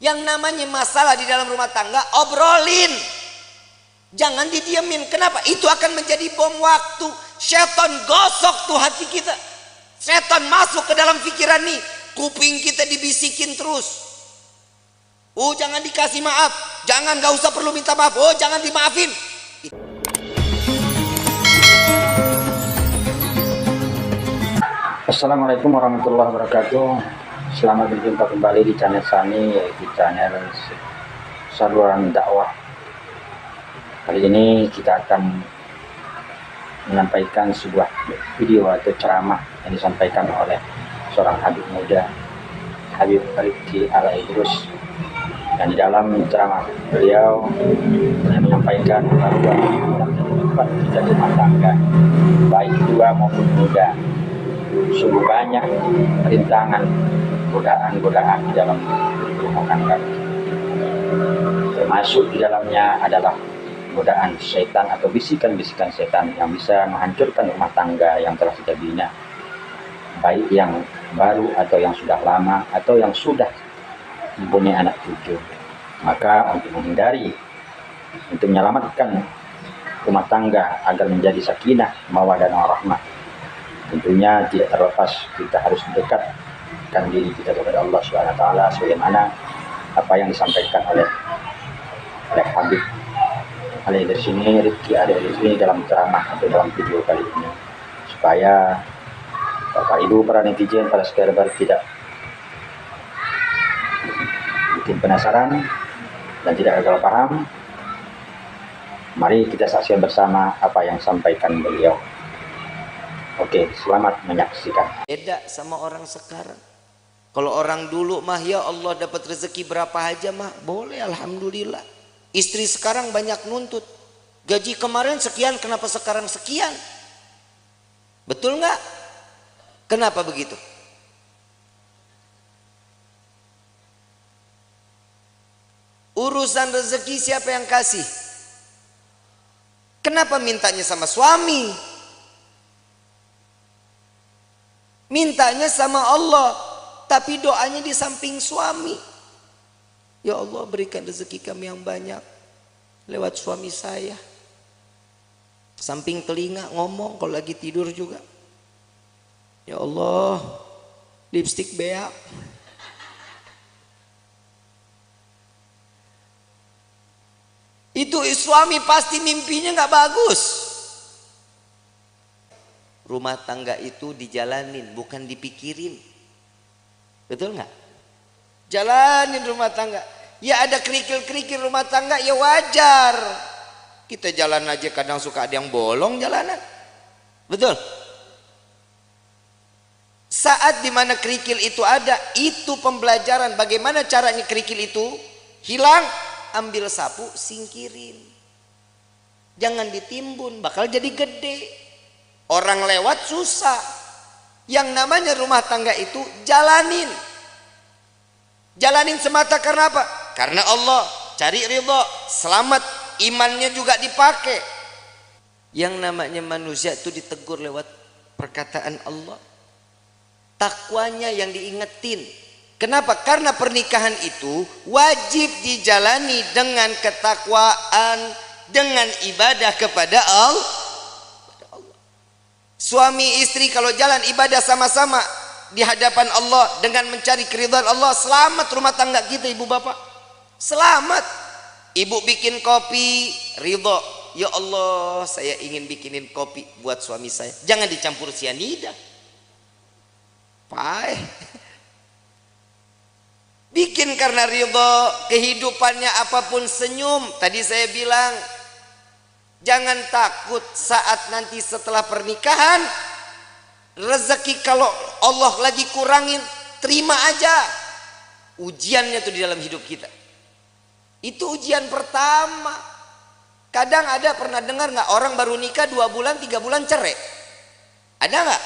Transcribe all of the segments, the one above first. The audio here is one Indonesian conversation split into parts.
Yang namanya masalah di dalam rumah tangga, obrolin. Jangan didiemin. Kenapa? Itu akan menjadi bom waktu. Setan gosok tuh hati kita. Setan masuk ke dalam pikiran nih. Kuping kita dibisikin terus. Oh, jangan dikasih maaf. Jangan, gak usah perlu minta maaf. Oh, jangan dimaafin. Assalamualaikum warahmatullahi wabarakatuh. Selamat berjumpa kembali di channel Sani, yaitu channel saluran dakwah. Kali ini kita akan menyampaikan sebuah video atau ceramah yang disampaikan oleh seorang habib muda, Habib Rifki Al-Idrus. Dan di dalam ceramah beliau menyampaikan bahwa tempat kita rumah tangga, baik tua maupun muda, sungguh banyak rintangan, godaan di dalam rumah tangga. Termasuk di dalamnya adalah godaan setan atau bisikan-bisikan setan yang bisa menghancurkan rumah tangga yang telah kita bina, baik yang baru atau yang sudah lama atau yang sudah mempunyai anak cucu. Maka untuk menghindari, untuk menyelamatkan rumah tangga agar menjadi sakinah, mawaddah dan warahmah, tentunya tidak terlepas kita harus mendekatkan diri kita kepada Allah SWT, sebagaimana apa yang disampaikan oleh Habib Al-Idrus ini, Rifki Al-Idrus ini dalam ceramah atau dalam video kali ini, supaya Bapak Ibu para netizen, para subscriber tidak bikin penasaran dan tidak gagal paham. Mari kita saksikan bersama apa yang disampaikan beliau. Oke, selamat menyaksikan. Beda sama orang sekarang. Kalau orang dulu mah ya Allah dapat rezeki berapa aja mah boleh, alhamdulillah. Istri sekarang banyak nuntut. Gaji kemarin sekian, kenapa sekarang sekian? Betul nggak? Kenapa begitu? Urusan rezeki siapa yang kasih? Kenapa mintanya sama suami? Mintanya sama Allah, tapi doanya di samping suami. Ya Allah, berikan rezeki kami yang banyak lewat suami saya. Samping telinga ngomong kalau lagi tidur juga. Ya Allah, lipstik beak. Itu suami pasti mimpinya nggak bagus. Rumah tangga itu dijalanin, bukan dipikirin. Betul nggak? Jalanin rumah tangga. Ya ada kerikil-kerikil rumah tangga, ya wajar. Kita jalan aja kadang suka ada yang bolong jalanan. Betul? Saat dimana kerikil itu ada, itu pembelajaran bagaimana caranya kerikil itu hilang. Ambil sapu, singkirin. Jangan ditimbun, bakal jadi gede. Orang lewat susah. Yang namanya rumah tangga itu jalanin. Jalanin semata karena apa? Karena Allah, cari ridho, selamat, imannya juga dipakai. Yang namanya manusia itu ditegur lewat perkataan Allah. Takwanya yang diingetin. Kenapa? Karena pernikahan itu wajib dijalani dengan ketakwaan, dengan ibadah kepada Allah. Suami istri kalau jalan ibadah sama-sama di hadapan Allah dengan mencari keridhaan Allah, selamat rumah tangga kita, ibu bapak. Selamat. Ibu bikin kopi, ridho. Ya Allah, saya ingin bikinin kopi buat suami saya. Jangan dicampur sianida. Pahit. Bikin karena ridho, kehidupannya apapun senyum. Tadi saya bilang, jangan takut saat nanti setelah pernikahan, rezeki kalau Allah lagi kurangin, terima aja. Ujiannya tuh di dalam hidup kita. Itu ujian pertama. Kadang ada, pernah dengar nggak orang baru nikah 2 bulan, 3 bulan cerai? Ada nggak?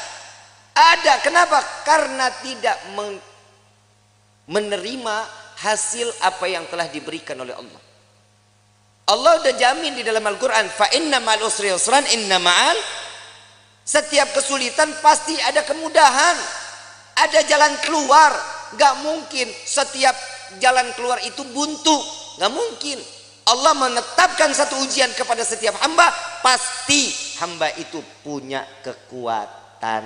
Ada. Kenapa? Karena tidak menerima hasil apa yang telah diberikan oleh Allah. Allah udah jamin di dalam Al-Quran, fa inna ma'al usri yusran, inna ma'al, setiap kesulitan pasti ada kemudahan, ada jalan keluar. Gak mungkin setiap jalan keluar itu buntu, gak mungkin. Allah menetapkan satu ujian kepada setiap hamba, pasti hamba itu punya kekuatan.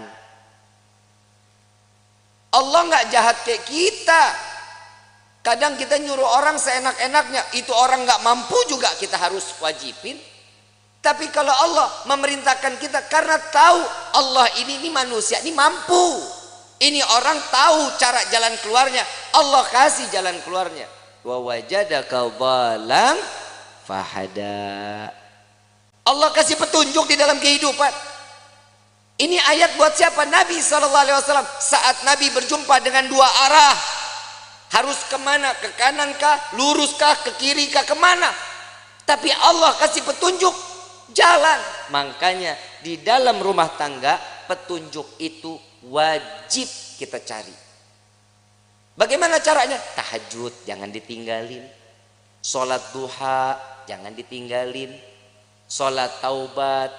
Allah gak jahat kayak kita. Kadang kita nyuruh orang seenak-enaknya, itu orang gak mampu juga kita harus wajibin. Tapi kalau Allah memerintahkan kita karena tahu Allah ini manusia, ini mampu. Ini orang tahu cara jalan keluarnya, Allah kasih jalan keluarnya. Wa wajadaka dhalam fahada. Allah kasih petunjuk di dalam kehidupan. Ini ayat buat siapa? Nabi SAW. Saat Nabi berjumpa dengan dua arah, harus kemana? Ke kanan kah? Lurus kah? Ke kiri kah? Kemana? Tapi Allah kasih petunjuk jalan. Makanya di dalam rumah tangga petunjuk itu wajib kita cari. Bagaimana caranya? Tahajud jangan ditinggalin, sholat duha jangan ditinggalin, sholat taubat,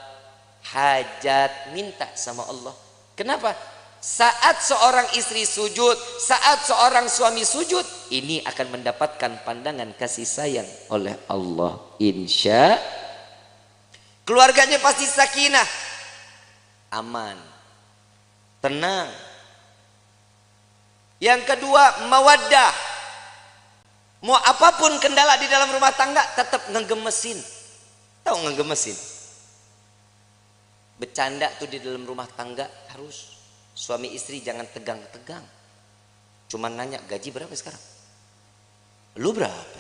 hajat, minta sama Allah. Kenapa? Saat seorang istri sujud, saat seorang suami sujud, ini akan mendapatkan pandangan kasih sayang oleh Allah. Insya keluarganya pasti sakinah, aman, tenang. Yang kedua, mawaddah. Mau apapun kendala di dalam rumah tangga tetap ngegemesin. Tahu ngegemesin? Bercanda tuh di dalam rumah tangga harus. Suami istri jangan tegang-tegang. Cuman nanya, gaji berapa sekarang? Lu berapa?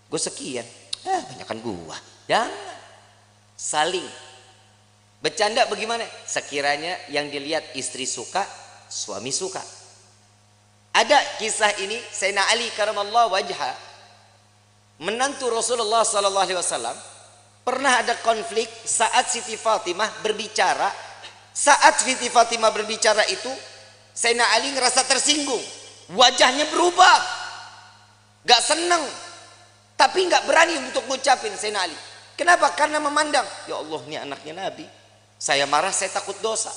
Gue sekian. Banyakan gua. Jangan. Saling. Bercanda bagaimana? Sekiranya yang dilihat istri suka, suami suka. Ada kisah ini, Sayyidina Ali karamallahu wajha, menantu Rasulullah SAW, pernah ada konflik saat Siti Fatimah berbicara. Saat Siti Fatimah berbicara itu, Sayyidina Ali ngerasa tersinggung, wajahnya berubah, gak seneng, tapi gak berani untuk ngucapin Sayyidina Ali. Kenapa? Karena memandang, ya Allah ini anaknya Nabi, saya marah saya takut dosa.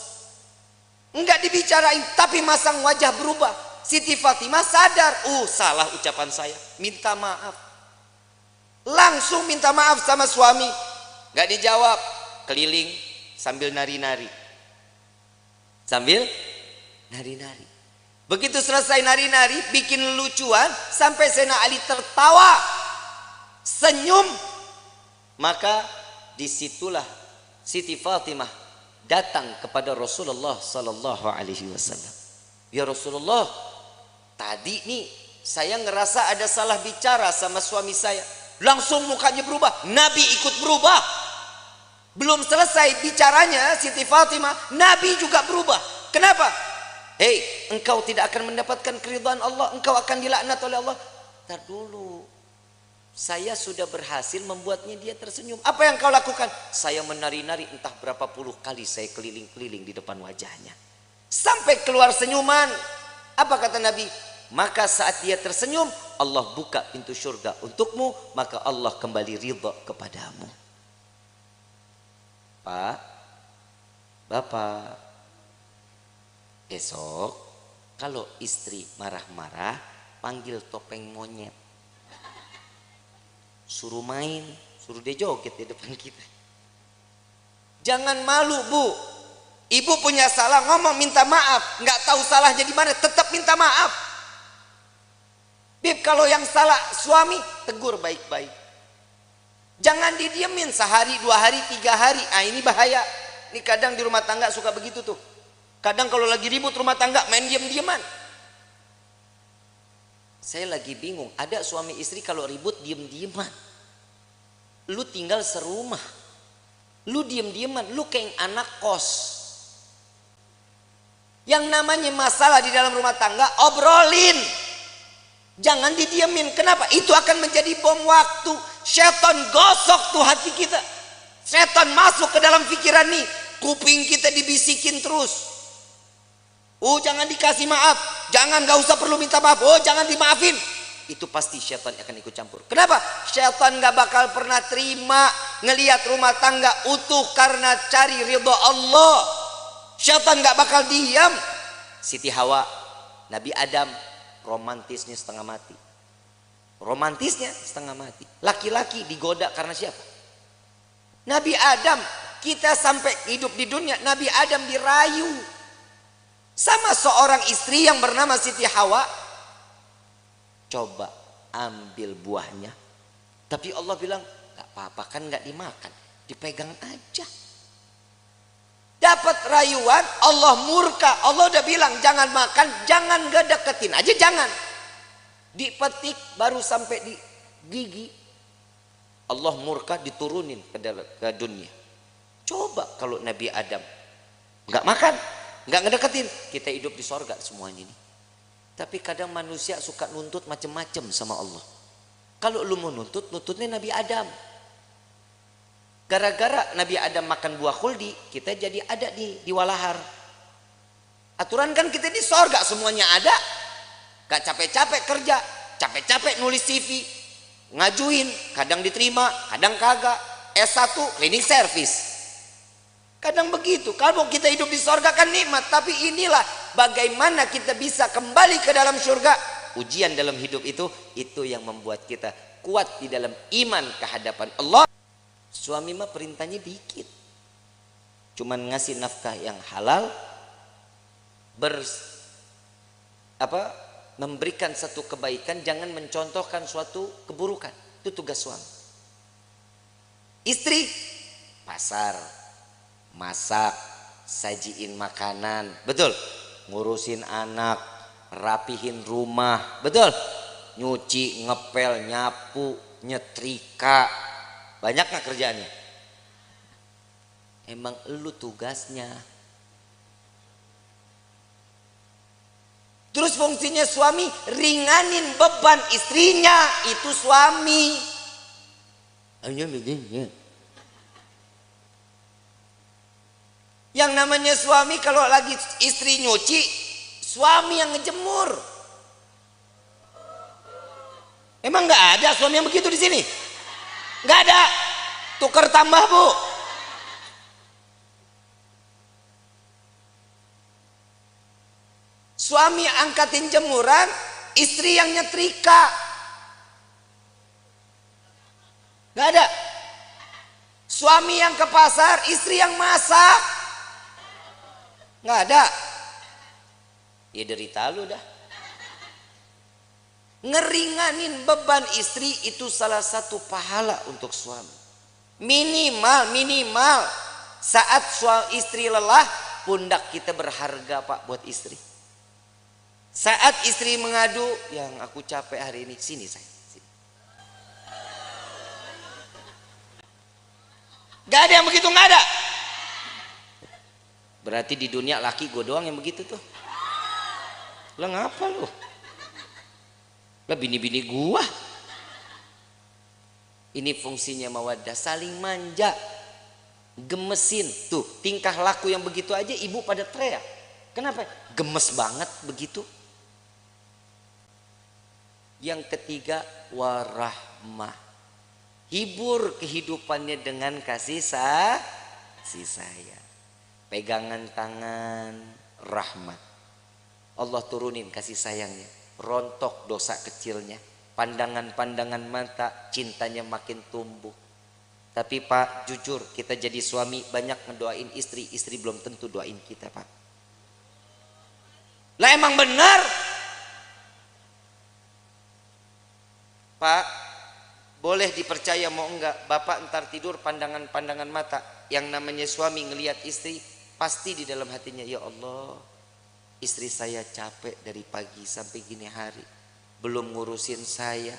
Enggak dibicarain, tapi masang wajah berubah. Siti Fatimah sadar, salah ucapan saya, minta maaf. Langsung minta maaf sama suami. Gak dijawab, keliling sambil nari-nari. Sambil nari-nari. Begitu selesai nari-nari, bikin lucuan, sampai Sayyidina Ali tertawa, senyum. Maka disitulah Siti Fatimah datang kepada Rasulullah Sallallahu Alaihi Wasallam. Ya Rasulullah, tadi nih saya ngerasa ada salah bicara sama suami saya. Langsung mukanya berubah, Nabi ikut berubah. Belum selesai bicaranya Siti Fatimah, Nabi juga berubah. Kenapa? Hei, engkau tidak akan mendapatkan keridhaan Allah, engkau akan dilaknat oleh Allah. Tar dulu, saya sudah berhasil membuatnya dia tersenyum. Apa yang kau lakukan? Saya menari-nari entah berapa puluh kali saya keliling-keliling di depan wajahnya, sampai keluar senyuman. Apa kata Nabi? Maka saat dia tersenyum, Allah buka pintu surga untukmu, maka Allah kembali ridha kepadamu. Pak, Bapak, esok kalau istri marah-marah, panggil topeng monyet, suruh main, suruh dia joget di depan kita. Jangan malu, Bu. Ibu punya salah, ngomong minta maaf, nggak tahu salahnya di mana, tetap minta maaf. Bib, kalau yang salah suami, tegur baik-baik. Jangan didiemin sehari, 2 hari, 3 hari. Ini bahaya. Ini kadang di rumah tangga suka begitu tuh. Kadang kalau lagi ribut rumah tangga main diem-dieman. Saya lagi bingung, ada suami istri kalau ribut diem-dieman. Lu tinggal serumah, lu diem-dieman, lu kayak anak kos. Yang namanya masalah di dalam rumah tangga, obrolin. Jangan didiemin. Kenapa? Itu akan menjadi bom waktu. Setan gosok tuh hati kita. Setan masuk ke dalam pikiran nih. Kuping kita dibisikin terus. Jangan dikasih maaf. Jangan, gak usah perlu minta maaf. Jangan dimaafin. Itu pasti setan akan ikut campur. Kenapa? Setan gak bakal pernah terima ngelihat rumah tangga utuh karena cari ridha Allah. Setan gak bakal diam. Siti Hawa, Nabi Adam, romantisnya setengah mati. Romantisnya setengah mati. Laki-laki digoda karena siapa? Nabi Adam. Kita sampai hidup di dunia, Nabi Adam dirayu sama seorang istri yang bernama Siti Hawa. Coba ambil buahnya, tapi Allah bilang gak apa-apa, kan gak dimakan, dipegang aja. Dapat rayuan, Allah murka. Allah udah bilang jangan makan, jangan gak deketin aja, jangan. Dipetik baru sampai di gigi, Allah murka, diturunin ke dunia. Coba kalau Nabi Adam nggak makan, nggak ngedeketin, kita hidup di sorga semuanya ini. Tapi kadang manusia suka nuntut macem-macem sama Allah. Kalau lu mau nuntut, nuntutnya Nabi Adam. Gara-gara Nabi Adam makan buah khuldi, kita jadi ada di walahar. Aturan kan kita di sorga semuanya ada. Gak capek-capek kerja, capek-capek nulis CV, ngajuin, kadang diterima, kadang kagak. S1 cleaning service. Kadang begitu. Kalau kita hidup di sorga kan nikmat, tapi inilah bagaimana kita bisa kembali ke dalam surga. Ujian dalam hidup itu yang membuat kita kuat di dalam iman kehadapan Allah. Suami mah perintahnya dikit, cuman ngasih nafkah yang halal, memberikan satu kebaikan, jangan mencontohkan suatu keburukan. Itu tugas suami. Istri pasar, masak, sajiin makanan, betul, ngurusin anak, rapihin rumah, betul, nyuci, ngepel, nyapu, nyetrika. Banyak nggak kerjaannya? Emang elu tugasnya. Terus fungsinya suami ringanin beban istrinya, itu suami. Yang namanya suami kalau lagi istri nyuci, suami yang ngejemur. Emang nggak ada suami yang begitu di sini? Nggak ada. Tukar tambah, Bu. Suami angkatin jemuran, istri yang nyetrika. Nggak ada. Suami yang ke pasar, istri yang masak. Nggak ada. Ya derita lu dah. Ngeringanin beban istri itu salah satu pahala untuk suami. Minimal saat istri lelah, pundak kita berharga, Pak, buat istri. Saat istri mengadu, yang aku capek hari ini, sini saya. Sini. Gak ada yang begitu, gak ada. Berarti di dunia laki gue doang yang begitu tuh. Lah ngapa lu? Lah bini-bini gua. Ini fungsinya mawaddah, saling manja, gemesin. Tuh tingkah laku yang begitu aja ibu pada teriak. Kenapa? Gemes banget begitu. Yang ketiga, warahmah. Hibur kehidupannya dengan kasih sayang. Pegangan tangan, rahmat. Allah turunin kasih sayangnya. Rontok dosa kecilnya, pandangan-pandangan mata, cintanya makin tumbuh. Tapi Pak, jujur kita jadi suami banyak ngedoain istri, istri belum tentu doain kita, Pak. Lah emang benar, Pak. Boleh dipercaya mau enggak, Bapak ntar tidur pandangan-pandangan mata. Yang namanya suami ngelihat istri, pasti di dalam hatinya, ya Allah, istri saya capek dari pagi sampai gini hari, belum ngurusin saya,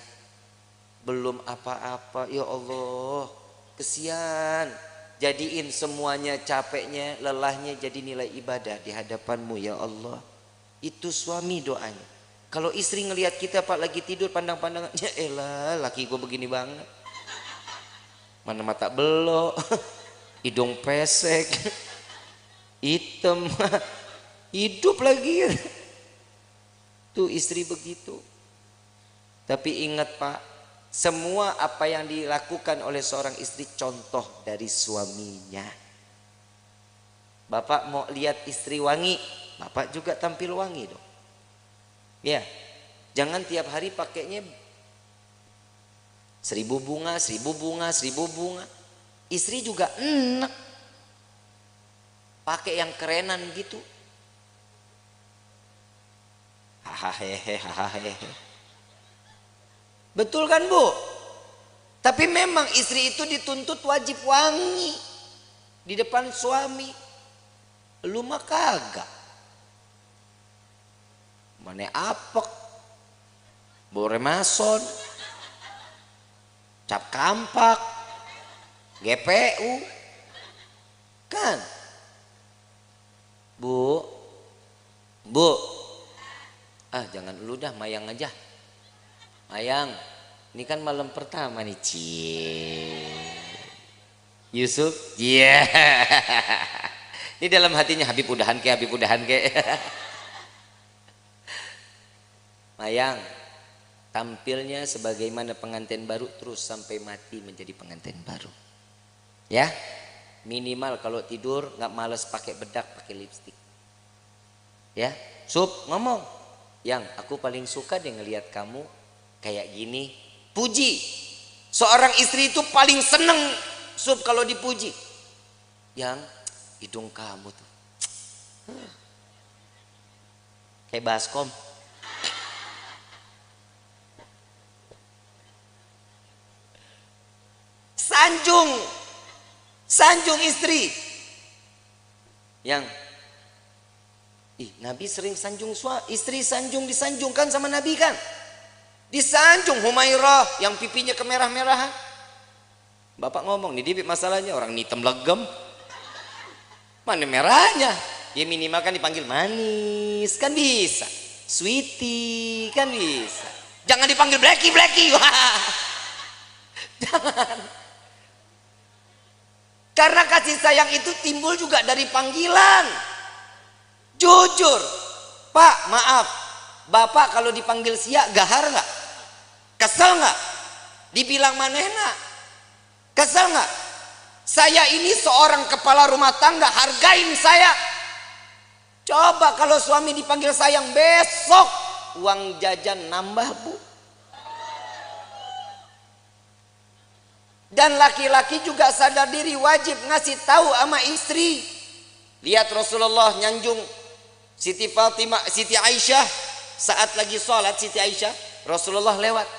belum apa-apa, ya Allah, kesian. Jadiin semuanya capeknya, lelahnya jadi nilai ibadah di hadapanmu, ya Allah. Itu suami doanya. Kalau istri ngelihat kita, Pak, lagi tidur pandang-pandangannya, elah laki gue begini banget, mana mata belok, hidung pesek, hitam, hidup lagi. Tuh istri begitu. Tapi ingat, Pak, semua apa yang dilakukan oleh seorang istri contoh dari suaminya. Bapak mau lihat istri wangi, Bapak juga tampil wangi dong. Ya, Jangan tiap hari pakainya 1000 bunga, 1000 bunga, 1000 bunga. Istri juga enak pakai yang kerenan gitu. Hahaha. Betul kan Bu? Tapi memang istri itu dituntut wajib wangi di depan suami. Lu mah kagak. Mana apek, bore mason, cap kampak, GPU, kan? Bu, jangan dulu dah, Mayang aja. Mayang, ini kan malam pertama nih, Cie. Yusuf, iya. Yeah. Ini dalam hatinya Habib udahan ke. Mayang, tampilnya sebagaimana pengantin baru terus sampai mati menjadi pengantin baru. Ya, minimal kalau tidur nggak males pakai bedak, pakai lipstik. Ya, Sup ngomong, yang aku paling suka deh ngelihat kamu kayak gini. Puji. Seorang istri itu paling seneng Sup kalau dipuji. Yang hidung kamu tuh kayak baskom. Sanjung istri. Yang Nabi sering sanjung istri, disanjungkan sama Nabi kan. Disanjung Humairah yang pipinya kemerah-merahan. Bapak ngomong, nih dia masalahnya orang hitam legem. Mana merahnya? Ya minimal kan dipanggil manis kan bisa. Sweetie kan bisa. Jangan dipanggil Blacky. Jangan. Karena kasih sayang itu timbul juga dari panggilan. Jujur, Pak, maaf, Bapak kalau dipanggil Sia gahar nggak? Kesel nggak? Dibilang manehna, kesel nggak? Saya ini seorang kepala rumah tangga, hargain saya. Coba kalau suami dipanggil sayang, besok uang jajan nambah, Bu. Dan laki-laki juga sadar diri, wajib ngasih tahu sama istri. Lihat Rasulullah nyanjung Siti Fatimah, Siti Aisyah saat lagi sholat. Siti Aisyah, Rasulullah lewat,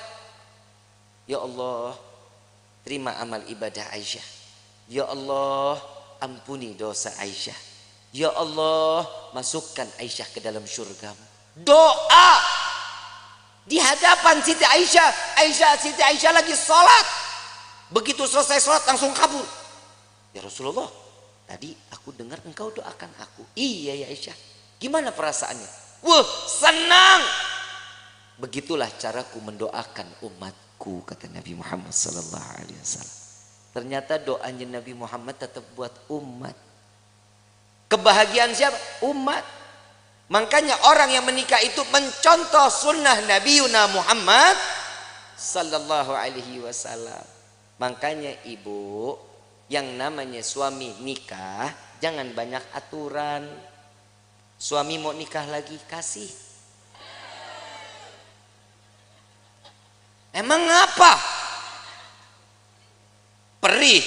ya Allah, terima amal ibadah Aisyah. Ya Allah, ampuni dosa Aisyah. Ya Allah, masukkan Aisyah ke dalam surgamu. Doa di hadapan Siti Aisyah. Siti Aisyah lagi sholat. Begitu selesai sholat langsung kabur. Ya Rasulullah, tadi aku dengar engkau doakan aku. Iya ya Aisyah. Gimana perasaannya? Wah, senang. Begitulah caraku mendoakan umatku, kata Nabi Muhammad SAW. Ternyata doanya Nabi Muhammad tetap buat umat. Kebahagiaan siapa? Umat. Makanya orang yang menikah itu mencontoh sunnah Nabi Muhammad SAW. Makanya ibu, yang namanya suami nikah jangan banyak aturan. Suami mau nikah lagi, kasih. Emang apa? Perih.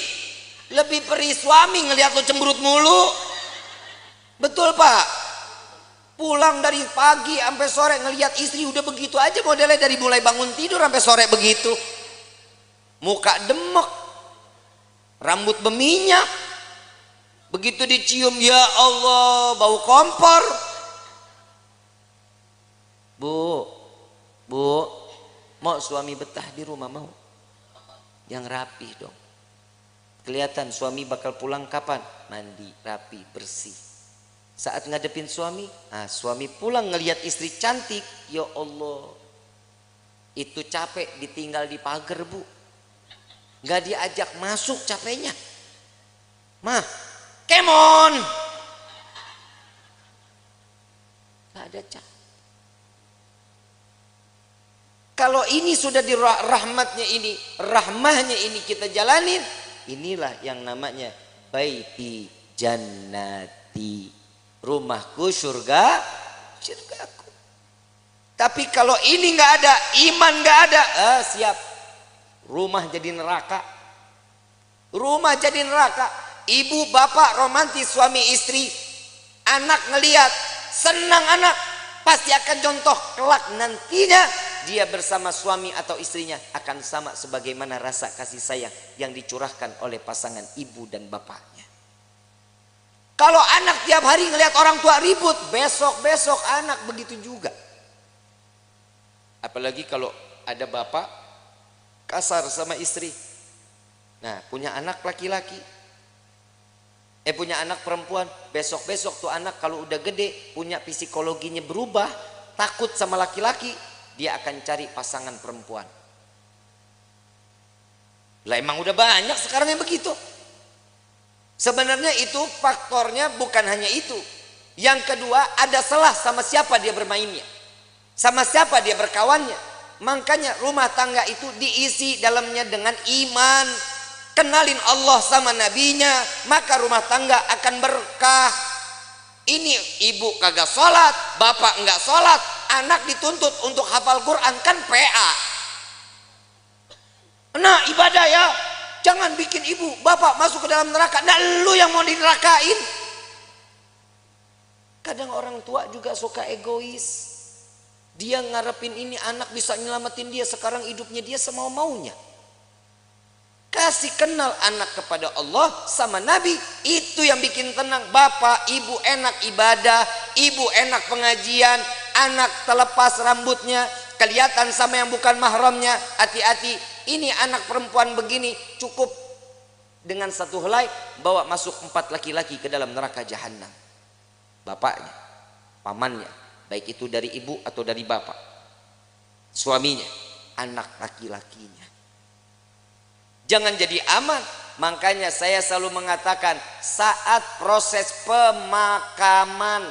Lebih perih suami ngelihat lo cemberut mulu. Betul Pak? Pulang dari pagi sampai sore ngelihat istri udah begitu aja modelnya, dari mulai bangun tidur sampai sore begitu. Muka demek, rambut berminyak, begitu dicium, ya Allah, bau kompor. Bu, mau suami betah di rumah mau? Yang rapi dong. Kelihatan suami bakal pulang kapan? Mandi, rapi, bersih. Saat ngadepin suami, suami pulang ngelihat istri cantik, ya Allah, itu capek ditinggal di pagar, Bu. Gak diajak masuk capeknya. Mah, kemon. Gak ada capek. Kalau ini sudah di rahmatnya ini, rahmahnya ini kita jalanin, inilah yang namanya baiti jannati, rumahku surga, surgaku. Tapi kalau ini nggak ada, iman nggak ada, siap. Rumah jadi neraka. Rumah jadi neraka. Ibu bapak romantis suami istri, anak ngelihat, senang anak, pasti akan contoh kelak nantinya dia bersama suami atau istrinya akan sama sebagaimana rasa kasih sayang yang dicurahkan oleh pasangan ibu dan bapaknya. Kalau anak tiap hari ngelihat orang tua ribut, besok anak begitu juga. Apalagi kalau ada bapak kasar sama istri. Nah, punya anak laki-laki, punya anak perempuan, besok tuh anak kalau udah gede, punya psikologinya berubah, takut sama laki-laki, dia akan cari pasangan perempuan. Lah emang udah banyak sekarang yang begitu. Sebenarnya itu faktornya bukan hanya itu. Yang kedua, ada salah sama siapa dia bermainnya, sama siapa dia berkawannya. Makanya rumah tangga itu diisi dalamnya dengan iman, kenalin Allah sama nabinya, maka rumah tangga akan berkah. Ini ibu kagak sholat, bapak enggak sholat, anak dituntut untuk hafal Quran, kan PA. Nah ibadah ya, jangan bikin ibu bapak masuk ke dalam neraka. Nah lu yang mau dinerakain. Kadang orang tua juga suka egois. Dia ngarepin ini anak bisa nyelamatin dia, sekarang hidupnya dia semau-maunya. Kasih kenal anak kepada Allah sama Nabi, itu yang bikin tenang. Bapak ibu enak ibadah, ibu enak pengajian, anak terlepas rambutnya, kelihatan sama yang bukan mahramnya. Hati-hati, ini anak perempuan begini, cukup dengan satu helai bawa masuk 4 laki-laki ke dalam neraka jahanam. Bapaknya, pamannya, baik itu dari ibu atau dari bapak, suaminya, anak laki-lakinya. Jangan jadi aman. Makanya saya selalu mengatakan, saat proses pemakaman,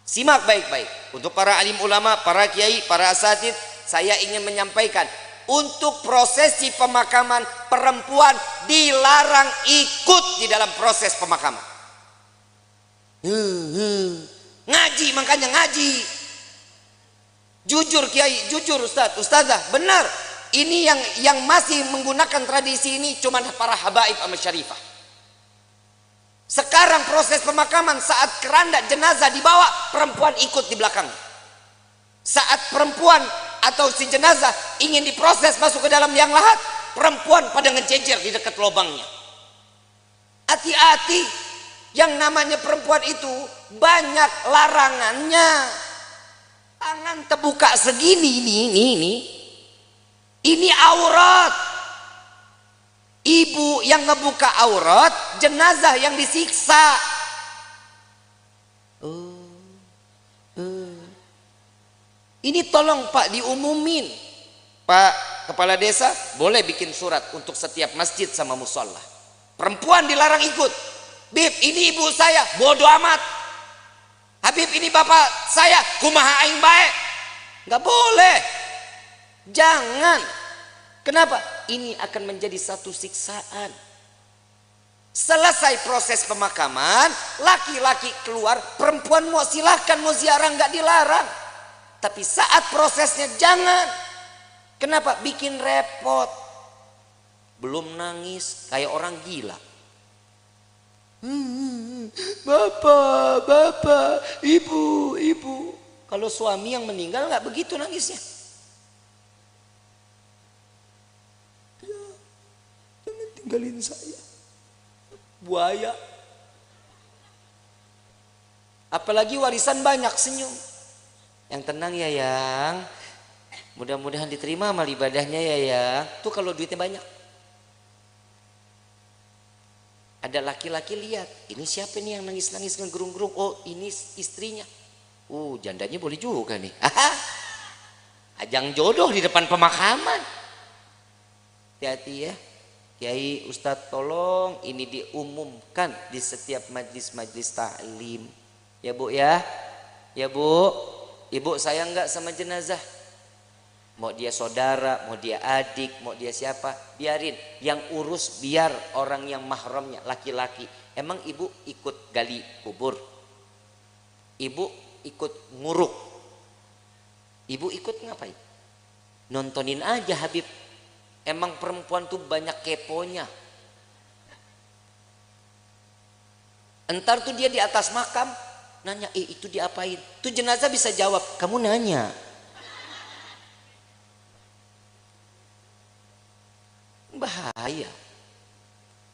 simak baik-baik. Untuk para alim ulama, para kiai, para asatidz, saya ingin menyampaikan, untuk prosesi pemakaman, perempuan dilarang ikut di dalam proses pemakaman. Ngaji, makanya ngaji. Jujur kiai, jujur ustadz, ustadzah, benar. Ini yang masih menggunakan tradisi ini cuma para habaib sama syarifah. Sekarang proses pemakaman, saat keranda jenazah dibawa, perempuan ikut di belakang. Saat perempuan atau si jenazah ingin diproses masuk ke dalam liang lahat, perempuan pada ngejejer di dekat lubangnya. Hati-hati, yang namanya perempuan itu banyak larangannya. Tangan terbuka segini, ini aurat. Ibu yang ngebuka aurat, jenazah yang disiksa. Ini tolong Pak diumumin. Pak Kepala Desa boleh bikin surat untuk setiap masjid sama musola. Perempuan dilarang ikut. Bib, ini ibu saya, bodoh amat. Habib, ini bapak saya, kumaha aing bae. Nggak boleh. Jangan. Kenapa? Ini akan menjadi satu siksaan. Selesai proses pemakaman, laki-laki keluar, perempuan mau silahkan mau ziarah, nggak dilarang. Tapi saat prosesnya jangan. Kenapa? Bikin repot. Belum nangis kayak orang gila. Bapak, ibu. Kalau suami yang meninggal nggak begitu nangisnya. Jangan tinggalin saya, buaya. Apalagi warisan banyak, senyum. Yang tenang ya yang, mudah-mudahan diterima amal ibadahnya ya yang. Tuh kalau duitnya banyak. Ada laki-laki lihat, ini siapa nih yang nangis-nangis ngegerung-gerung? Oh ini istrinya. Jandanya boleh juga nih. Ajang jodoh di depan pemakaman. Hati-hati ya Kiai, Ustadz, tolong ini diumumkan di setiap majlis-majlis taklim. Ya Bu ya. Ya Bu, ibu sayang nggak sama jenazah? Mau dia saudara, mau dia adik, mau dia siapa, biarin. Yang urus biar orang yang mahramnya laki-laki. Emang ibu ikut gali kubur? Ibu ikut nguruk? Ibu ikut ngapain? Nontonin aja Habib. Emang perempuan tuh banyak keponya. Entar tuh dia di atas makam nanya, itu diapain? Tuh jenazah bisa jawab, kamu nanya. Bahaya.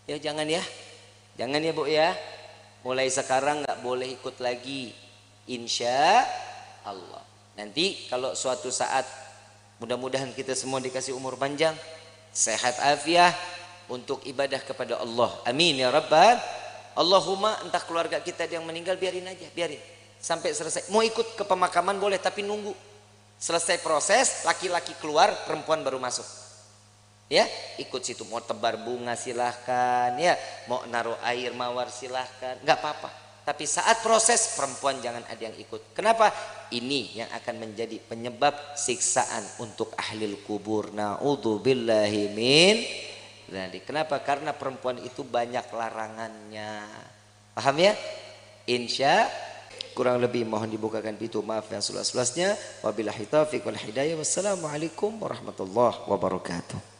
Ya jangan ya. Jangan ya Bu ya. Mulai sekarang nggak boleh ikut lagi. Insya Allah. Nanti kalau suatu saat mudah-mudahan kita semua dikasih umur panjang, sehat afiah untuk ibadah kepada Allah. Amin ya rabbal. Allahumma, entah keluarga kita yang meninggal biarin aja, biarin sampai selesai. Mau ikut ke pemakaman boleh, tapi nunggu selesai proses, laki-laki keluar, perempuan baru masuk. Ya, ikut situ. Mau tebar bunga silahkan, ya, mau naruh air mawar silahkan, nggak apa-apa. Tapi saat proses perempuan jangan ada yang ikut. Kenapa? Ini yang akan menjadi penyebab siksaan untuk ahlil kubur. Na'udzubillahi min dzalik. Kenapa? Karena perempuan itu banyak larangannya. Paham ya? Insya kurang lebih mohon dibukakan pintu maaf yang seluas-luasnya. Wabillahi taufiq wal hidayah. Wassalamualaikum warahmatullahi wabarakatuh.